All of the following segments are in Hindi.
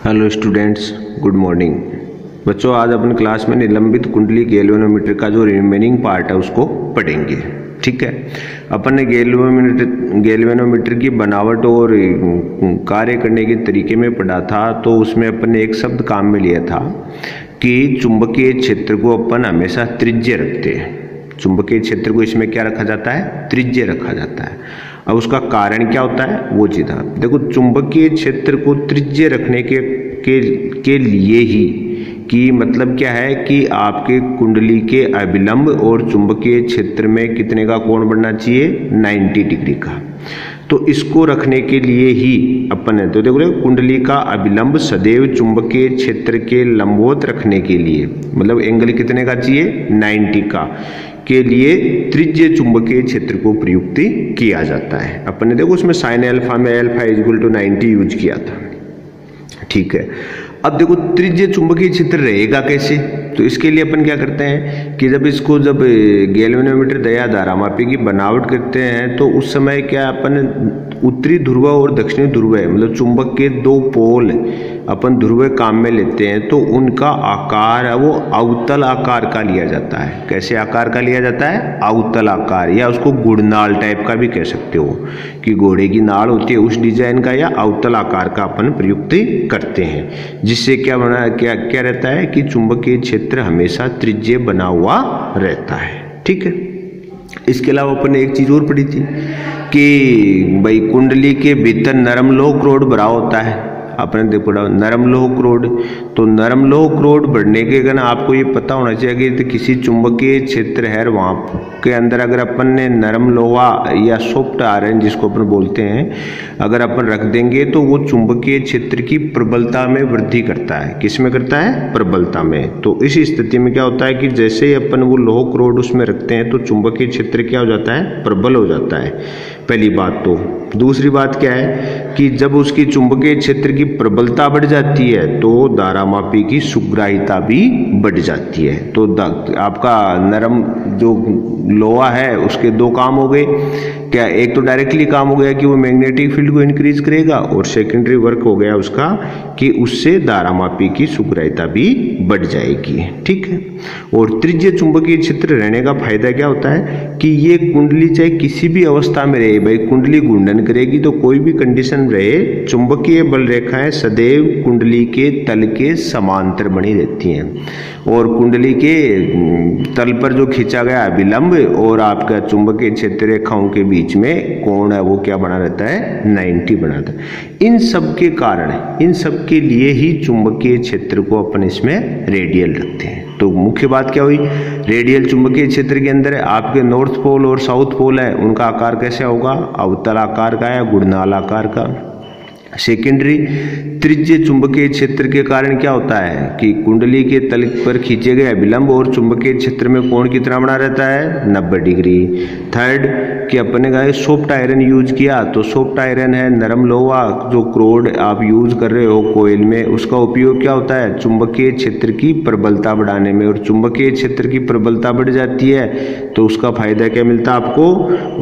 Hello students, good morning. बच्चों, आज अपन क्लास में निलंबित कुंडली गैल्वेनोमीटर का जो रिमेनिंग पार्ट है उसको पढ़ेंगे। ठीक है, अपन ने गैल्वेनोमीटर की बनावट और कार्य करने के तरीके में पढ़ा था। तो उसमें अपन ने एक शब्द काम में लिया था कि चुंबकीय क्षेत्र को अपन हमेशा त्रिज्य रखते हैं। चुंबकीय क्षेत्र को इसमें क्या रखा जाता है? त्रिज्य रखा जाता है। अब उसका कारण क्या होता है वो चीज़ देखो। चुंबकीय क्षेत्र को त्रिज्य रखने के लिए ही कि मतलब क्या है कि आपके कुंडली के अभिलंब और चुंबकीय क्षेत्र में कितने का कोण बनना चाहिए? 90 डिग्री का। तो इसको रखने के लिए ही अपन है तो देखो कुंडली का अभिलंब सदैव चुंबकीय क्षेत्र के लंबवत रखने के लिए मतलब एंगल कितने का चाहिए? 90 का के लिए त्रिज्य चुंबकीय क्षेत्र को प्रयुक्त किया जाता है। अपन ने देखो उसमें साइन अल्फा में अल्फा इक्वल टू 90 यूज किया था। ठीक है, अब देखो त्रिज्य चुंबकीय क्षेत्र रहेगा कैसे? तो इसके लिए अपन क्या करते हैं कि जब गैल्वेनोमीटर दया धारामापी की बनावट करते हैं तो उस समय क्या अपन उत्तरी ध्रुव और दक्षिणी ध्रुव मतलब चुंबक के दो पोल अपन ध्रुव काम में लेते हैं तो उनका आकार है वो अवतल आकार का लिया जाता है। कैसे आकार का लिया जाता है? अवतल आकार, या उसको गुड़नाल टाइप का भी कह सकते हो कि घोड़े की नाल होती है उस डिजाइन का, या अवतल आकार का अपन प्रयुक्त करते हैं। जिससे क्या रहता है कि चुंबकीय क्षेत्र हमेशा त्रिज्य बना हुआ रहता है। ठीक है, इसके अलावा अपन ने एक चीज और पढ़ी थी कि भाई कुंडली के भीतर नरम लोह क्रोड भरा होता है। आपने देखो नरम लोह क्रोड, तो नरम लोह क्रोड बढ़ने के कारण आपको ये पता होना चाहिए कि किसी चुंबकीय क्षेत्र है वहाँ के अंदर अगर अपन ने नरम लोहा या सॉफ्ट आयरन जिसको अपन बोलते हैं अगर अपन रख देंगे तो वो चुंबकीय क्षेत्र की प्रबलता में वृद्धि करता है। किस में करता है? प्रबलता में। तो इस स्थिति में क्या होता है कि जैसे ही अपन वो लोह क्रोड उसमें रखते हैं तो चुंबकीय क्षेत्र क्या हो जाता है? प्रबल हो जाता है। पहली बात तो। दूसरी बात क्या है कि जब उसकी चुंबकीय क्षेत्र की प्रबलता बढ़ जाती है तो धारामापी की सुग्राहिता भी बढ़ जाती है। तो आपका नरम जो लोहा है उसके दो काम हो गए। क्या? एक तो डायरेक्टली काम हो गया कि वो मैग्नेटिक फील्ड को इंक्रीज करेगा, और सेकेंडरी वर्क हो गया उसका कि उससे धारामापी की सुग्राहिता भी बढ़ जाएगी। ठीक है, और त्रिज्य चुंबकीय क्षेत्र रहने का फायदा क्या होता है कि ये कुंडली चाहे किसी भी अवस्था में रहे, भाई कुंडली घूर्णन करेगी तो कोई भी कंडीशन रहे, चुंबकीय बल रेखाएं सदैव कुंडली के तल के समांतर बनी रहती हैं, और कुंडली के तल पर जो खींचा गया अभिलंब और आपका चुंबकीय क्षेत्र रेखाओं के बीच में कोण है वो क्या बना रहता है? 90 बना रहता है। इन सब के कारण, इन सब के लिए ही चुंबकीय क्षेत्र को अपन इसमें रेडियल रखते हैं। तो मुख्य बात क्या हुई? रेडियल चुंबकीय क्षेत्र के अंदर आपके नॉर्थ पोल और साउथ पोल है, उनका आकार कैसे होगा? अवतल आकार का या गुड़नाल आकार का। सेकेंडरी त्रिज्य चुंबकीय क्षेत्र के कारण क्या होता है कि कुंडली के तल पर खींचे गए अभिलंब और चुंबकीय क्षेत्र में कोण कितना बना रहता है? 90 डिग्री। थर्ड कि अपने का सॉफ्ट आयरन यूज किया, तो सॉफ्ट आयरन है नरम लोहा जो क्रोड आप यूज कर रहे हो कोयल में, उसका उपयोग क्या होता है? चुंबकीय क्षेत्र की प्रबलता बढ़ाने में, और चुंबकीय क्षेत्र की प्रबलता बढ़ जाती है तो उसका फायदा क्या मिलता है आपको?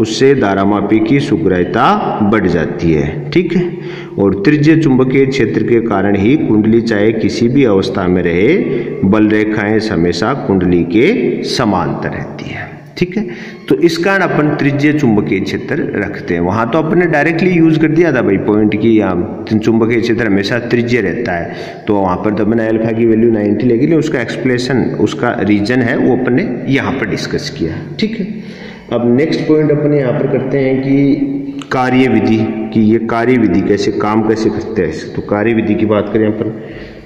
उससे धारामापी की सुग्राहिता बढ़ जाती है। ठीक है, और त्रिज्य चुंबकीय क्षेत्र के कारण ही कुंडली चाहे किसी भी अवस्था में रहे, बल रेखाएं हमेशा कुंडली के समांतर रहती है। ठीक है, तो इस कारण अपन त्रिज्य चुंबकीय क्षेत्र रखते हैं। वहां तो अपन ने डायरेक्टली यूज कर दिया था भाई पॉइंट की चुंबकीय क्षेत्र हमेशा त्रिज्य रहता है, तो वहां पर तो मैंने अल्फा की वैल्यू 90 लगी, लेकिन उसका एक्सप्लेनेशन, उसका रीजन है वो अपन ने यहाँ पर डिस्कस किया। ठीक है, अब नेक्स्ट पॉइंट अपन यहाँ पर करते हैं कि कार्य विधि, कि ये कार्य विधि कैसे काम कैसे करते हैं। तो कार्य विधि की बात करें अपन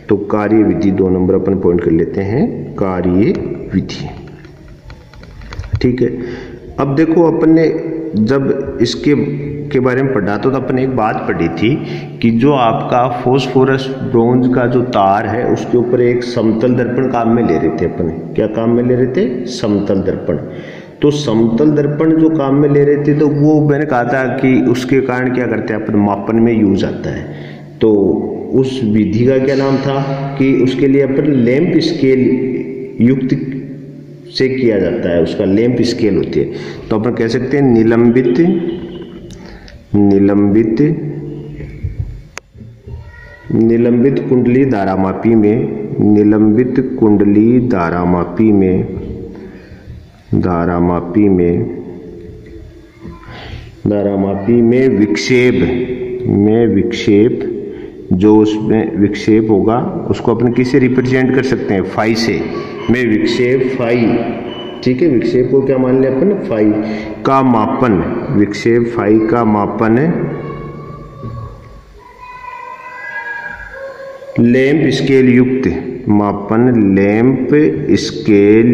तो कार्य विधि 2 नंबर अपन पॉइंट कर लेते हैं, कार्य विधि। ठीक है, अब देखो अपन ने जब इसके के बारे में पढ़ा तो अपन ने एक बात पढ़ी थी कि जो आपका फॉस्फोरस ब्रोंज का जो तार है उसके ऊपर एक समतल दर्पण काम में ले रहे थे अपन। क्या काम में ले रहे थे? समतल दर्पण। तो समतल दर्पण जो काम में ले रहे थे तो वो मैंने कहा था कि उसके कारण क्या करते हैं अपन मापन में यूज आता है। तो उस विधि का क्या नाम था कि उसके लिए अपन लैंप स्केल युक्त से किया जाता है, उसका लैंप स्केल होती है। तो अपन कह सकते हैं निलंबित निलंबित कुंडली धारामापी में विक्षेप जो उसमें विक्षेप होगा उसको अपन किससे रिप्रेजेंट कर सकते हैं, फाई से, में विक्षेप फाई, ठीक है। विक्षेप को क्या मान लिया अपन, फाई का मापन, विक्षेप फाई का मापन लैंप स्केल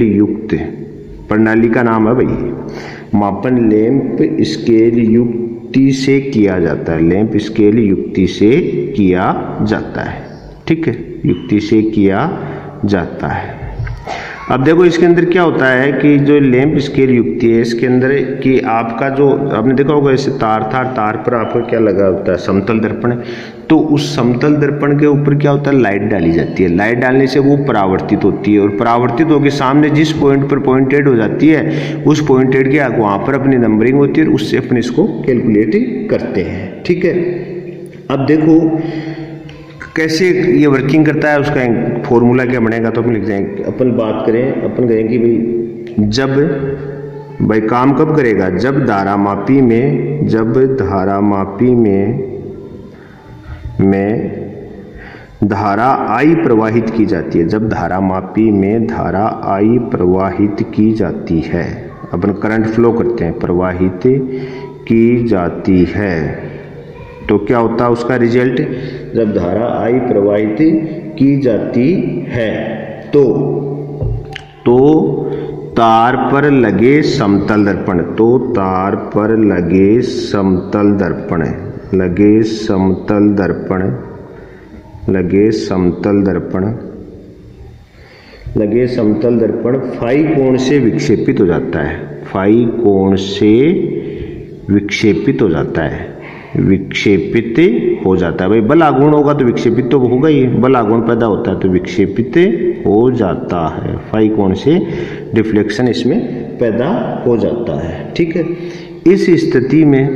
युक्त प्रणाली का नाम है भाई। मापन लैंप स्केल युक्ति से किया जाता है, लैंप स्केल युक्ति से किया जाता है, ठीक है, युक्ति से किया जाता है। अब देखो इसके अंदर क्या होता है कि जो लैंप स्केल युक्ति है इसके अंदर कि आपका जो आपने देखा होगा ऐसे तार था, तार पर आपका क्या लगा होता है, समतल दर्पण, तो उस समतल दर्पण के ऊपर क्या होता है, लाइट डाली जाती है। लाइट डालने से वो परावर्तित होती है और परावर्तित होकर सामने जिस पॉइंट पर पॉइंटेड हो जाती है उस पॉइंटेड के वहाँ पर अपनी नंबरिंग होती है और उससे अपने इसको कैलकुलेट करते हैं, ठीक है। अब देखो कैसे ये वर्किंग करता है, उसका फॉर्मूला क्या बनेगा तो अपन लिख जाएंगे। अपन बात करें, अपन कहें कि भाई जब भाई काम कब करेगा, जब धारामापी में धारा आई प्रवाहित की जाती है, जब धारामापी में धारा आई प्रवाहित की जाती है, अपन करंट फ्लो करते हैं, प्रवाहित की जाती है, तो क्या होता है उसका रिजल्ट, जब धारा आई प्रवाहित की जाती है तो तार पर लगे समतल दर्पण, लगे समतल दर्पण फाई कोण से विक्षेपित हो जाता है, विक्षेपित हो जाता है। भाई बल आघूर्ण होगा तो विक्षेपित तो होगा ही, बल आघूर्ण पैदा होता है तो विक्षेपित हो जाता है, फाई कोण से डिफ्लेक्शन इसमें पैदा हो जाता है, ठीक है। इस स्थिति में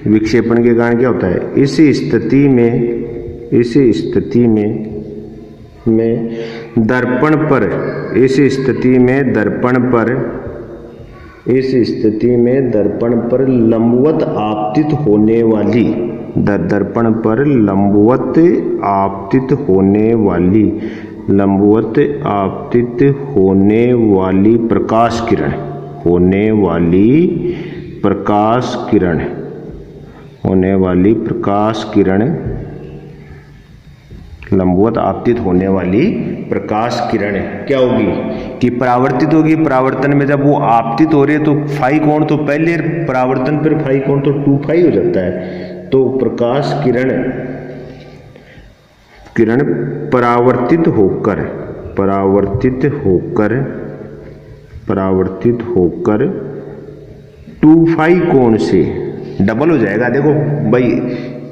विक्षेपण के कारण क्या होता है, इस स्थिति में दर्पण पर लंबवत आपतित होने वाली प्रकाश किरण लंबवत आपतित होने वाली प्रकाश किरण क्या होगी कि परावर्तित होगी। परावर्तन में जब वो आपतित हो रही है तो फाई कोण तो पहले परावर्तन पर फाई कोण तो 2 फाई हो जाता है, तो प्रकाश किरण परावर्तित होकर 2 फाई कोण से डबल हो जाएगा। देखो भाई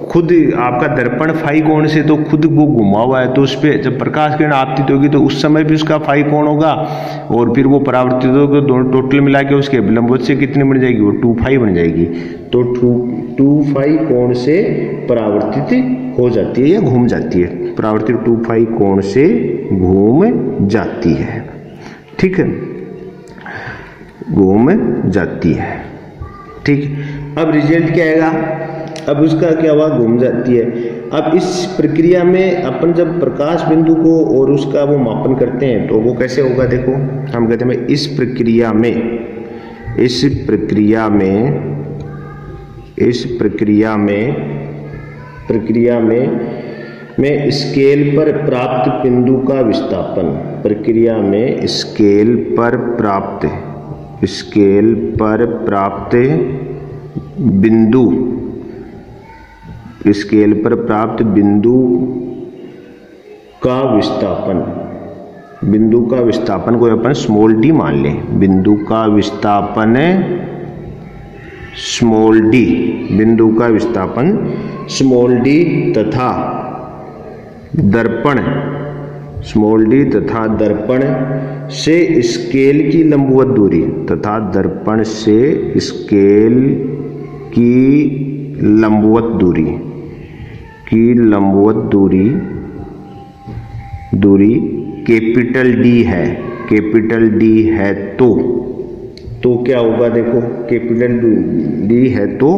खुद आपका दर्पण फाई कोण से तो खुद वो घुमा हुआ है, तो उस पर जब प्रकाश किरण आपतित होगी तो उस समय भी उसका फाई कोण होगा और फिर वो परावर्तित होगा, दोनों टोटल मिला के उसके लंबवत से कितनी बन जाएगी, वो 2 फाई बन जाएगी। तो 2 फाई कोण से परावर्तित हो जाती है या घूम जाती है, परावर्तित 2 फाई कोण से घूम जाती है, ठीक है, घूम जाती है, ठीक। अब रिजल्ट क्या आएगा, अब उसका क्या हुआ, घूम जाती है। अब इस प्रक्रिया में अपन जब प्रकाश बिंदु को और उसका वो मापन करते हैं तो वो कैसे होगा, देखो हम कहते हैं इस प्रक्रिया में स्केल पर प्राप्त बिंदु का विस्थापन, स्केल पर प्राप्त बिंदु का विस्थापन को अपन स्मॉल डी मान लें, बिंदु का विस्थापन स्मॉल डी तथा दर्पण से स्केल की लंबवत दूरी की लंबवत दूरी कैपिटल डी है, कैपिटल डी है तो क्या होगा, देखो कैपिटल डी है तो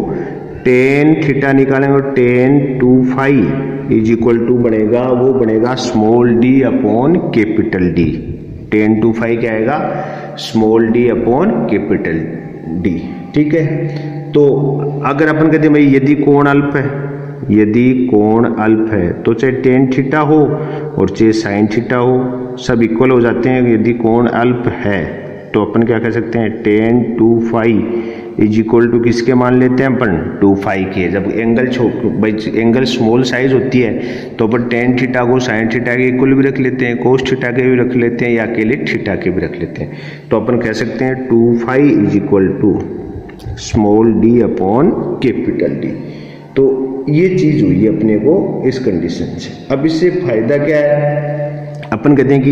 टेन थीटा निकालेंगे और tan two phi is equal to बनेगा, वो बनेगा small D upon capital D. Tan two phi क्या आएगा, small D upon capital D. ठीक है, तो अगर अपन कहते हैं भाई यदि कोण अल्प है, यदि कोण अल्प है तो चाहे टेन थीटा हो और चाहे साइन थीटा हो, सब इक्वल हो जाते हैं। यदि कोण अल्प है तो अपन क्या कह सकते हैं, tan two phi is equal to किसके मान लेते हैं अपन, टू फाई के। जब एंगल स्मॉल साइज होती है तो अपन टेन थीटा को साइन थीटा के इक्वल भी रख लेते हैं, कोस थीटा के भी रख लेते हैं या अकेले थीटा के भी रख लेते हैं। तो अपन कह सकते हैं two phi is equal to small D upon capital D. तो ये चीज हुई अपने को इस कंडीशन से। अब इससे फायदा क्या है, अपन कहते हैं कि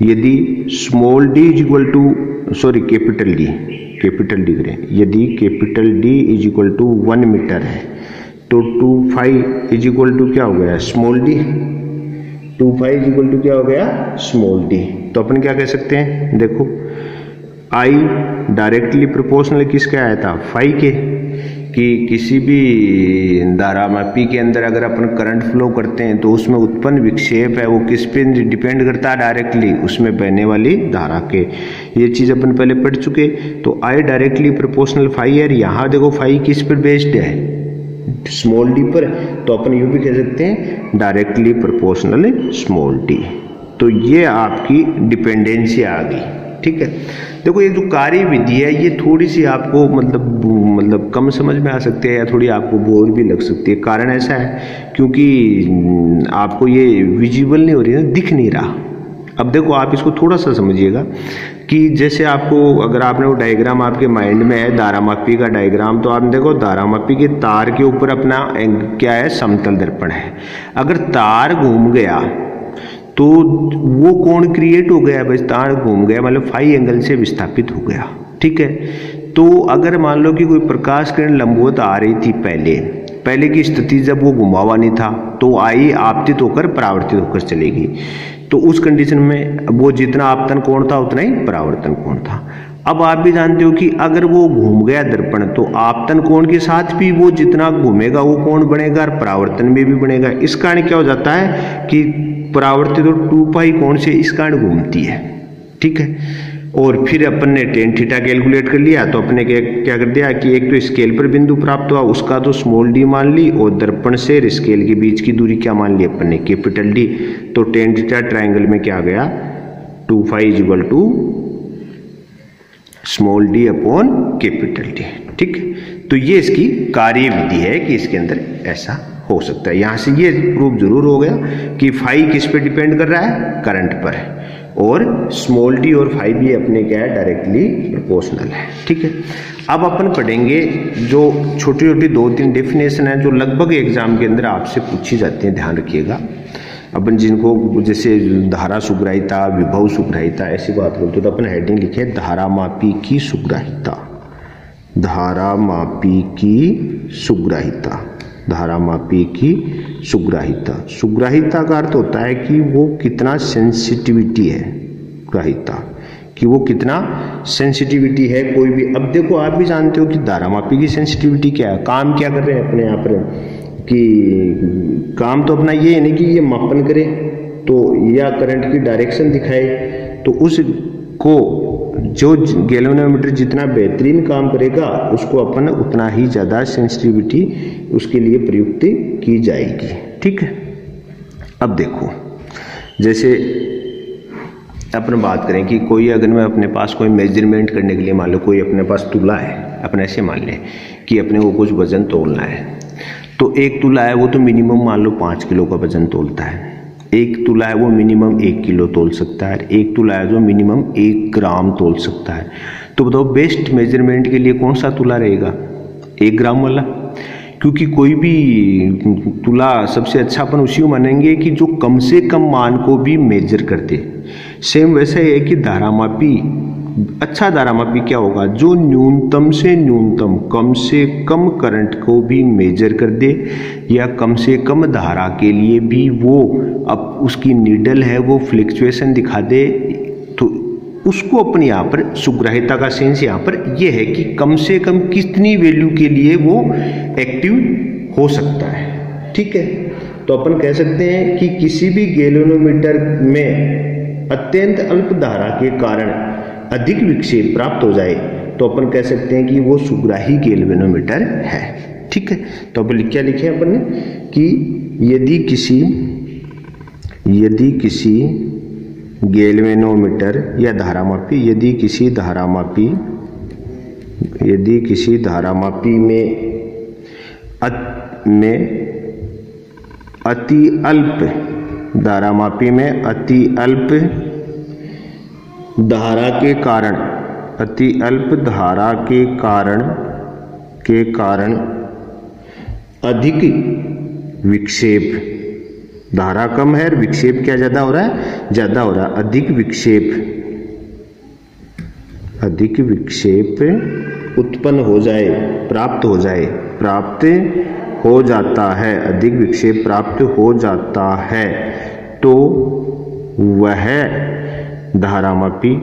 यदि small D is equal to capital D करें, यदि capital D is equal to 1 metre है तो 2 फाई इज इक्वल टू क्या हो गया, small D. 2 phi is equal to क्या हो गया, स्मॉल डी। तो अपन क्या कह सकते हैं, देखो आई डायरेक्टली प्रोपोर्शनल किसके आया था, फाई के। कि किसी भी धारामापी के अंदर अगर अपन करंट फ्लो करते हैं तो उसमें उत्पन्न विक्षेप है वो किस पे डिपेंड करता है, डायरेक्टली उसमें बहने वाली धारा के। ये चीज अपन पहले पढ़ चुके। तो आई डायरेक्टली प्रोपोर्शनल फाई है, यहाँ देखो फाई किस पर बेस्ड है, स्मॉल डी पर। तो अपन यूं भी कह सकते हैं डायरेक्टली प्रोपोर्शनल स्मॉल डी। तो ये आपकी डिपेंडेंसी आ गई। ठीक है, देखो ये जो कार्य विधि है ये थोड़ी सी आपको मतलब कम समझ में आ सकती है या थोड़ी आपको बोर भी लग सकती है। कारण ऐसा है क्योंकि आपको ये विजिबल नहीं हो रही है, दिख नहीं रहा। अब देखो आप इसको थोड़ा सा समझिएगा कि जैसे आपको अगर आपने वो डायग्राम आपके माइंड में है धारामापी का डायग्राम, तो आप देखो धारामापी के तार के ऊपर अपना क्या है, समतल दर्पण है। अगर तार घूम गया तो वो कोण क्रिएट हो गया, बस तार घूम गया मतलब फाई एंगल से विस्थापित हो गया। ठीक है, तो अगर मान लो कि कोई प्रकाश किरण लंबवत आ रही थी पहले की स्थिति जब वो घुमा हुआ नहीं था तो आई आपतित होकर परावर्तित होकर चलेगी। तो उस कंडीशन में वो जितना आपतन कोण था उतना ही परावर्तन कोण था। अब आप भी जानते हो कि अगर वो घूम गया दर्पण तो आपतन कोण के साथ भी वो जितना घूमेगा वो कोण बनेगा और परावर्तन में भी बनेगा। इस कारण क्या हो जाता है कि परावर्तित तो 2 पाई कोण से इस कारण घूमती है। ठीक है, और फिर अपन ने टेन थीटा कैलकुलेट कर लिया तो अपने क्या कर दिया कि एक तो स्केल पर बिंदु प्राप्त हुआ उसका तो स्मॉल डी मान ली और दर्पण से स्केल के बीच की दूरी क्या मान ली अपन ने, कैपिटल डी। तो टेन थीटा ट्राइंगल में क्या आ गया, 2 phi is equal to small D upon capital D. ठीक, तो ये इसकी कार्य विधि है कि इसके अंदर ऐसा हो सकता है। यहां से ये प्रूफ जरूर हो गया कि फाई किस पे डिपेंड कर रहा है, करंट पर, और स्मॉल डी और फाई भी अपने क्या है, डायरेक्टली प्रोपोर्शनल है। ठीक है, अब अपन पढ़ेंगे जो छोटी छोटी 2-3 डेफिनेशन है जो लगभग एग्जाम के अंदर आपसे पूछी जाती हैं, ध्यान रखिएगा। अपन जिनको जैसे धारा सुग्राहिता, विभव सुग्राहिता ऐसी बात बोलते तो अपन हेडिंग लिखे धारामापी की सुग्राहिता, धारामापी की सुग्राहिता, धारामापी की सुग्राहिता। सुग्राहिता का अर्थ होता है कि वो कितना सेंसिटिविटी है, ग्राहिता कि वो कितना सेंसिटिविटी है कोई भी। अब देखो आप भी जानते हो कि धारामापी की सेंसिटिविटी क्या है, काम क्या कर रहे हैं अपने यहाँ पर कि काम तो अपना ये है नहीं कि ये मापन करे तो या करंट की डायरेक्शन दिखाए, तो उसको जो गैल्वेनोमीटर जितना बेहतरीन काम करेगा उसको अपन उतना ही ज़्यादा सेंसिटिविटी उसके लिए प्रयुक्त की जाएगी। ठीक है, अब देखो जैसे अपन बात करें कि कोई अगर मैं अपने पास कोई मेजरमेंट करने के लिए मान लो कोई अपने पास तुला है, अपन ऐसे मान लें कि अपने को कुछ वजन तोलना है, तो एक तुला है वो तो मिनिमम मान लो 5 किलो का वजन तोलता है, एक तुला है वो मिनिमम 1 किलो तोल सकता है, एक तुला है जो मिनिमम 1 ग्राम तोल सकता है। तो बताओ बेस्ट मेजरमेंट के लिए कौन सा तुला रहेगा, 1 ग्राम वाला, क्योंकि कोई भी तुला सबसे अच्छा अपन उसी को मानेंगे कि जो कम से कम मान को भी मेजर कर दे। सेम वैसा ही है कि धारामापी अच्छा धारामापी क्या होगा, जो न्यूनतम से न्यूनतम कम से कम करंट को भी मेजर कर दे या कम से कम धारा के लिए भी वो अब उसकी नीडल है वो फ्लक्चुएशन दिखा दे, तो उसको अपन यहाँ पर सुग्राह्यता का सेंस यहाँ पर ये है कि कम से कम कितनी वैल्यू के लिए वो एक्टिव हो सकता है। ठीक है, तो अपन कह सकते हैं कि किसी भी गैल्वेनोमीटर में अत्यंत अल्प धारा के कारण अधिक विक्षेप प्राप्त हो जाए तो अपन कह सकते हैं कि वो सुग्राही गैल्वेनोमीटर है। ठीक है, तो अपन क्या लिखे अपन ने कि यदि किसी गैल्वेनोमीटर या धारामापी यदि किसी धारामापी में अति अल्प धारामापी में अति अल्प धारा के कारण अति अल्प धारा के कारण अधिक विक्षेप, धारा कम है विक्षेप क्या ज्यादा हो रहा है, ज्यादा हो रहा है, अधिक विक्षेप उत्पन्न हो जाए, प्राप्त हो जाता है, अधिक विक्षेप प्राप्त हो जाता है, तो वह धारामापी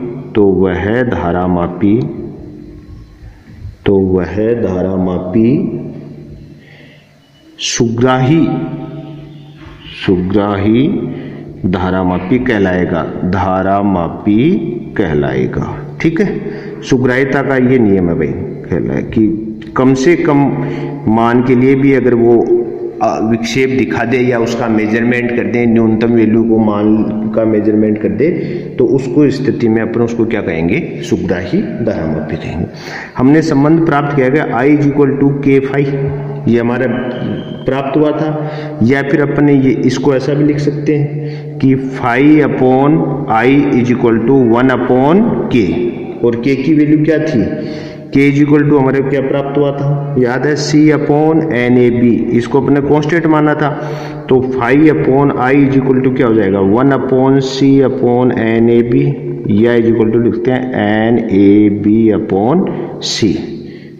सुग्राही धारामापी कहलाएगा। ठीक है, सुग्राह्यता का ये नियम है भाई, कहलाए कि कम से कम मान के लिए भी अगर वो विक्षेप दिखा दे या उसका मेजरमेंट कर दे, न्यूनतम वैल्यू को मान का मेजरमेंट कर दे, तो उसको स्थिति में अपन उसको क्या कहेंगे, सुग्राही धारामापी कहेंगे। हमने संबंध प्राप्त किया गया I = K phi, ये हमारा प्राप्त हुआ था, या फिर अपन ने ये इसको ऐसा भी लिख सकते हैं कि phi/I = 1/K, और K की वैल्यू क्या थी, K = हमारे क्या प्राप्त हुआ था, याद है C/NAB, इसको अपने कांस्टेंट माना था, तो phi/I = क्या हो जाएगा 1/C/NAB, या इक्वल लिखते हैं NAB/C।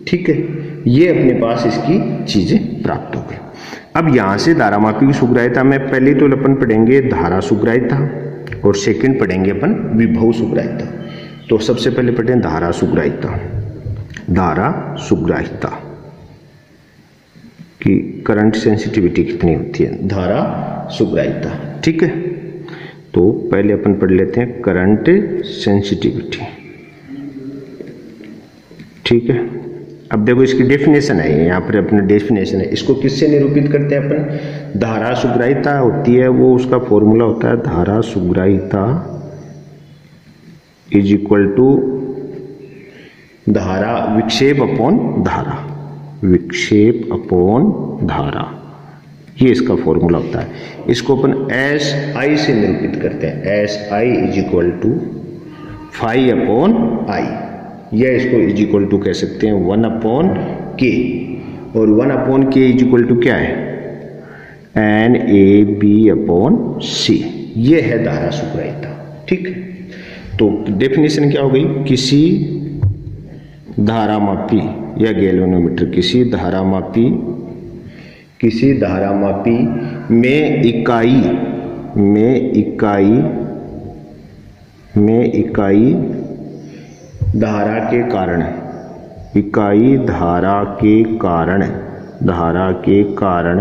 ठीक है, ये अपने पास इसकी चीजें प्राप्त हो गई। अब यहां से धारामापी की सुग्राह्यता में पहले तो अपन पढ़ेंगे धारा सुग्राह्यता और सेकंड पढ़ेंगे अपन विभव सुग्राह्यता। तो सबसे पहले पढ़ें धारा सुग्राह्यता की करंट सेंसिटिविटी कितनी होती है, धारा सुग्राह्यता। ठीक है, तो पहले अपन पढ़ लेते हैं करंट सेंसिटिविटी। ठीक है, अब देखो इसकी डेफिनेशन है, यहाँ पर अपना डेफिनेशन है, इसको किससे निरूपित करते हैं अपन, धारा सुग्राह्यता होती है वो उसका फॉर्मूला होता है धारा सुग्राह्यता = धारा विक्षेप अपॉन धारा, ये इसका फॉर्मूला होता है। इसको अपन SI से निरूपित करते हैं, SI = phi/I, या इसको इक्वल कह सकते हैं 1/K, और 1/K = क्या है NAB/C, ये है धारा सुग्राह्यता। ठीक, तो डेफिनेशन क्या हो गई, किसी धारामापी या गैल्वेनोमीटर किसी धारामापी में इकाई धारा के कारण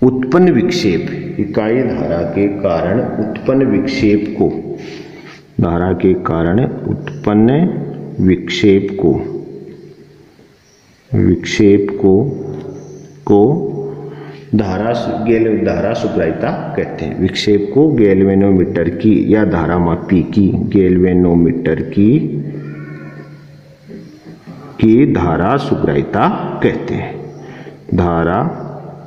उत्पन्न विक्षेप, इकाई धारा के कारण उत्पन्न विक्षेप को, धारा के कारण उत्पन्न विक्षेप को धारा सुग्राह्यता कहते हैं। विक्षेप को गैल्वेनोमीटर की या धारामापी की गैल्वेनोमीटर की धारा सुग्राह्यता कहते हैं, धारा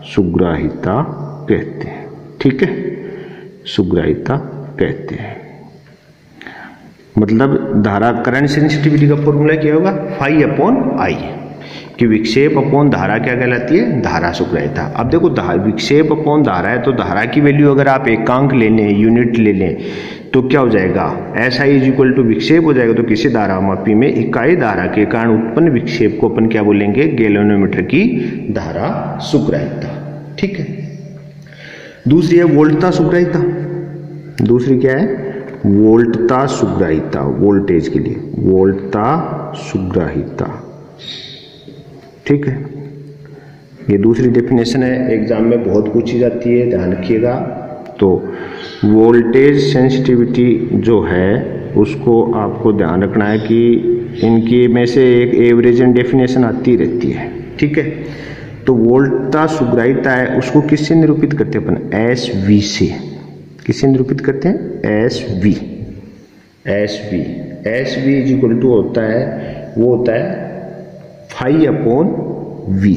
सुग्राह्यता कहते हैं। ठीक है, सुग्राह्यता कहते हैं, मतलब धारा करंट सेंसिटिविटी का फॉर्मूला क्या होगा phi/I। कि विक्षेप अपॉन धारा क्या कहलाती है, धारा सुग्राह्यता। अब देखो विक्षेप अपॉन धारा है तो धारा की वैल्यू अगर आप एकांक ले लें, यूनिट ले लें, तो क्या हो जाएगा, S I is equal to विक्षेप हो जाएगा। तो किसी धारामापी में इकाई धारा के कारण उत्पन्न विक्षेप को अपन क्या बोलेंगे, गैल्वेनोमीटर की धारा सुग्राह्यता। ठीक है। दूसरी है वोल्टता सुग्राह्यता। दूसरी क्या है, वोल्टता सुग्राह्यता, वोल्टेज के लिए वोल्टता सुग्राह्यता। ठीक है, ये दूसरी डेफिनेशन है, एग्जाम में बहुत पूछी जाती है, ध्यान रखिएगा। तो वोल्टेज सेंसिटिविटी जो है उसको आपको ध्यान रखना है कि इनकी में से एक एवरेज एंड डेफिनेशन आती रहती है। ठीक है, तो वोल्टता सुग्राह्यता है उसको किससे निरूपित करते हैं अपन, एस वी से। किससे निरूपित करते हैं, S V. S V is equal to होता है, वो होता है phi upon V,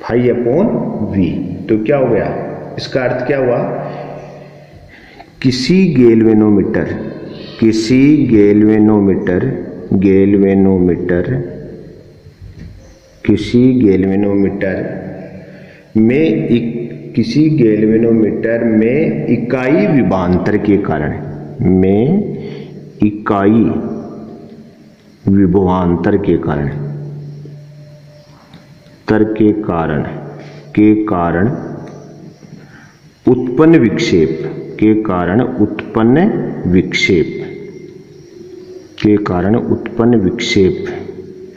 phi upon V. तो क्या हो गया, इसका अर्थ क्या हुआ, किसी गैल्वेनोमीटर में इकाई विभवांतर के कारण, उत्पन्न विक्षेप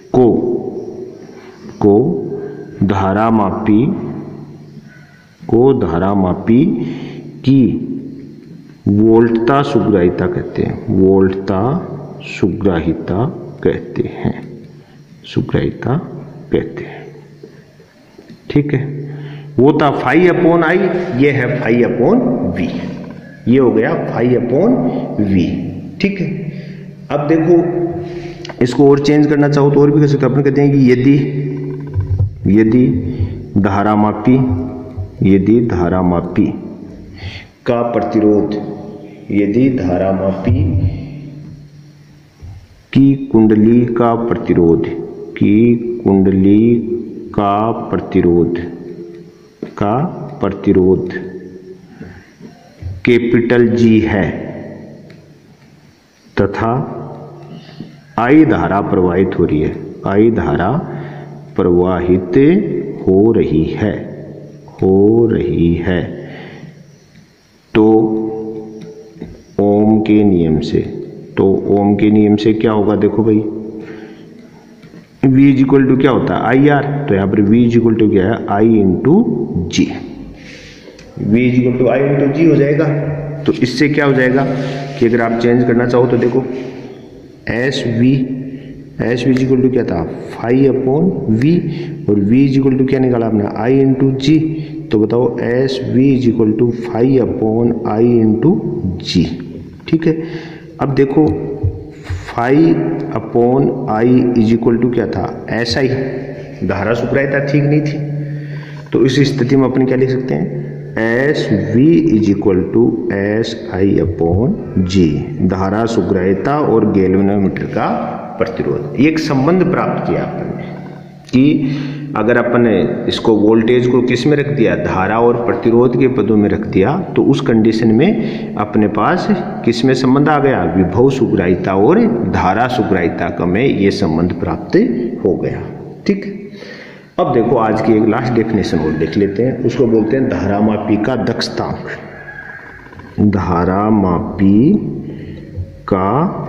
को धारामापी की वोल्टता सुग्राह्यता कहते हैं, सुग्राह्यता कहते हैं। ठीक है, वो था फाई अपॉन आई, ये है फाई अपॉन वी, ये हो गया फाई अपॉन वी। ठीक है, अब देखो इसको और चेंज करना चाहो तो और भी कर सकते हो। अपन कहते हैं कि यदि धारामापी का प्रतिरोध, यदि धारामापी की कुंडली का प्रतिरोध कैपिटल जी है तथा आई धारा प्रवाहित हो रही है, तो ओम के नियम से क्या होगा, देखो भाई V इज इक्वल टू क्या होता है, आई आर। तो यहाँ पर V इज इक्वल टू क्या है, I into G. V is equal to I into G हो जाएगा। तो इससे क्या हो जाएगा कि अगर आप चेंज करना चाहो तो देखो S V is equal to क्या था, फाई अपॉन वी, और V इज इक्वल टू क्या निकाला आपने, I इंटू जी। तो बताओ S V is equal to phi upon I into G. ठीक है, अब देखो phi upon I is equal to क्या था, एस आई। धारा सुग्राह्यता ठीक नहीं थी, तो इस स्थिति में अपन क्या लिख सकते हैं, S V is equal to S I upon G. धारा सुग्राह्यता और गैल्वेनोमीटर का प्रतिरोध, एक संबंध प्राप्त किया अपन ने कि अगर अपन ने इसको वोल्टेज को किस में रख दिया, धारा और प्रतिरोध के पदों में रख दिया, तो उस कंडीशन में अपने पास किस में संबंध आ गया, विभव सुग्राह्यता और धारा सुग्राह्यता का में ये संबंध प्राप्त हो गया। ठीक, अब देखो आज की एक लास्ट डेफिनेशन और देख लेते हैं, उसको बोलते हैं धारामापी का दक्षतांक। धारामापी का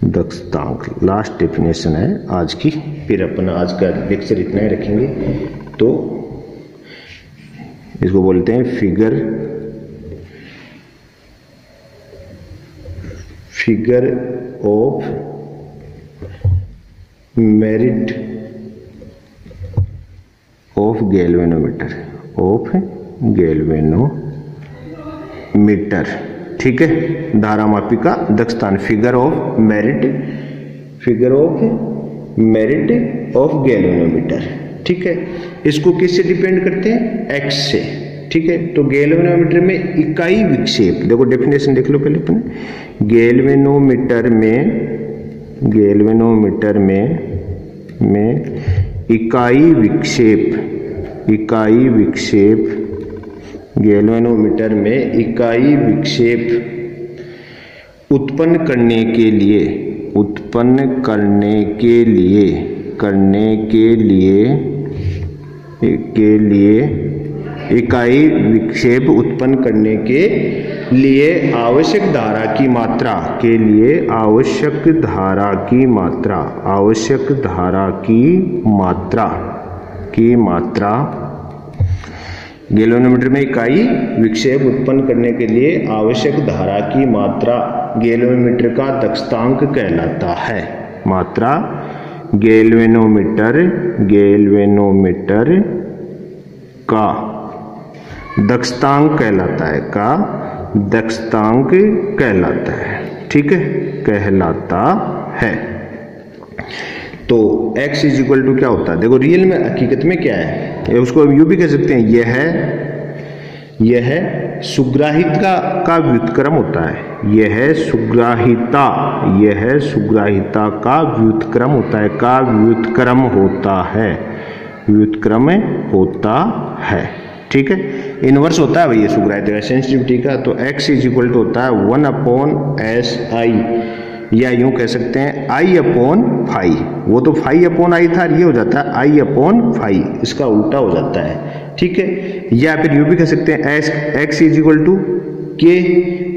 दक्षतांक लास्ट डेफिनेशन है आज की। फिर अपन आज का लेक्चर इतना ही रखेंगे। तो इसको बोलते हैं figure of merit of galvanometer. ठीक है, धारामापी का दक्षतांक, figure of merit of galvanometer. ठीक है, इसको किससे डिपेंड करते हैं, एक्स से। ठीक है, तो गैल्वेनोमीटर में इकाई विक्षेप, देखो डेफिनेशन देख लो पहले अपन, गैल्वेनोमीटर में गैल्वेनोमीटर में इकाई विक्षेप गैल्वेनोमीटर में इकाई विक्षेप उत्पन्न करने के लिए इकाई विक्षेप उत्पन्न करने के लिए आवश्यक धारा की मात्रा गैल्वेनोमीटर में इकाई विक्षेप उत्पन्न करने के लिए आवश्यक धारा की मात्रा गैल्वेनोमीटर का दक्षतांक कहलाता है। मात्रा गैल्वेनोमीटर का दक्षतांक कहलाता है। ठीक है, कहलाता है। तो x इज इक्वल टू क्या होता है, देखो रियल में हकीकत में क्या है, उसको यूं भी कह सकते हैं, यह सुग्राहिता का व्युत्क्रम होता है। यह सुग्राहिता का व्युत्क्रम होता है। ठीक है, इनवर्स होता है भैया सुग्राहिता का, सेंसिटिविटी का। तो x इज इक्वल टू होता है 1/SI, या यूं कह सकते हैं I/φ। वो तो φ/I था, ये हो जाता है I/φ, इसका उल्टा हो जाता है। ठीक है, या फिर यूं भी कह सकते हैं x is equal to k,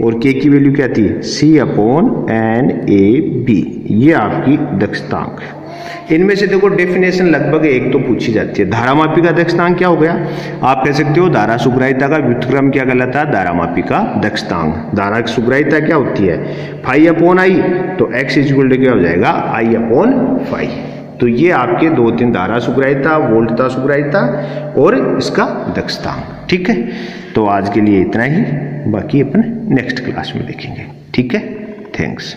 और k की वैल्यू क्या थी, C/NAB। ये आपकी दक्षतांक। इनमें से देखो डेफिनेशन लगभग एक तो पूछी जाती है। धारामापी का दक्षतांक क्या हो गया, आप कह सकते हो धारा सुग्राहिता का व्युत्क्रम क्या कहलाता है, धारामापी का दक्षतांक। धारा सुग्राहिता क्या होती है, φ/I, तो x इज इक्वल टू क्या हो जाएगा, I/φ। तो ये आपके 2-3 धारा सुग्राहिता, वोल्टता सुग्राहिता और इसका दक्षतांक। ठीक है, तो आज के लिए इतना ही, बाकी अपन नेक्स्ट क्लास में देखेंगे। ठीक है, थैंक्स।